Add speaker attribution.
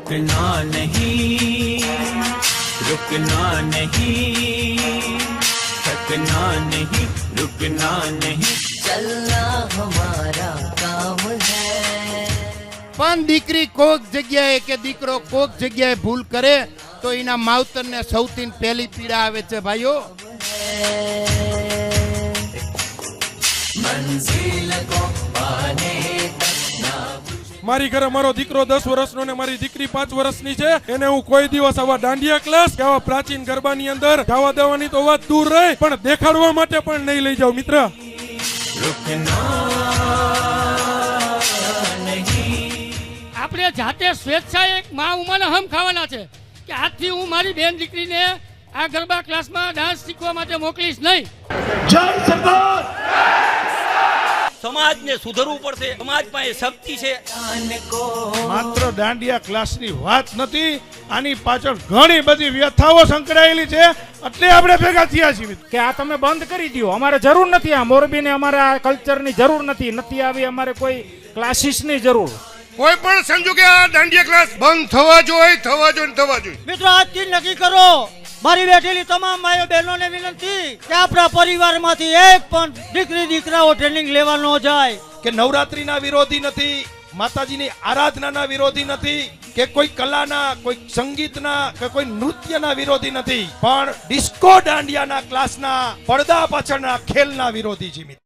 Speaker 1: रुकना नहीं, रुकना नहीं, थकना नहीं, रुकना नहीं, चलना हमारा काम है।
Speaker 2: પણ દીકરી કોક જગ્યાએ કે દીકરો કોક જગ્યાએ ભૂલ કરે તો એના માવતરને સૌથી પહેલી પીડા આવે છે ભાઈઓ।
Speaker 1: મંઝિલ કો પાને
Speaker 3: મારી ઘરે મારો દીકરો 10 વર્ષનો ને મારી દીકરી 5 વર્ષની છે, એને હું કોઈ દિવસ આવા દાંડિયા ક્લાસ કે આવા પ્રાચીન ગરબાની અંદર જવા દેવાની તો વાત દૂર રહી, પણ દેખાડવા માટે પણ નહીં લઈ જાઉં મિત્ર।
Speaker 4: આપણે જાતે સ્વેચ્છાએ એક મા ઉમાના હમ ખાવાના છે કે આજથી હું મારી બેન દીકરીને આ ગરબા ક્લાસમાં ડાન્સ શીખવા માટે મોકલીશ નહીં।
Speaker 5: જય સરદાર।
Speaker 6: સમાજને સુધરવું પડશે, સમાજમાં એ શક્તિ છે।
Speaker 5: માત્ર દાંડિયા ક્લાસની વાત નથી, આની પાછળ ઘણી બધી વ્યથાઓ સંકળાયેલી છે, એટલે આપણે ભેગા થયા છીએ
Speaker 7: કે આ તમે બંધ કરી દો, અમારે જરૂર નથી, આ મોરબીને અમારા કલ્ચરની જરૂર નથી આવી અમારે કોઈ ક્લાસીસની જરૂર।
Speaker 2: કોઈ પણ સંજોગે આ દાંડિયા ક્લાસ બંધ થવા જોઈએ।
Speaker 8: મિત્રો આજથી નક્કી કરો, મારી બેઠેલી તમામ ભાઈઓ બહેનોને વિનંતી કે આપણા પરિવારમાંથી એક પણ દીકરી દીકરાઓ ટ્રેનિંગ લેવા ન જાય।
Speaker 5: કે નવરાત્રીના વિરોધી નથી, માતાજીની આરાધનાના વિરોધી નથી, કે કોઈ કલાના, કોઈ સંગીતના કે કોઈ નૃત્યના વિરોધી નથી, પણ ડિસ્કો દાંડિયાના ક્લાસના પડદા પાછળના ખેલના વિરોધી છે।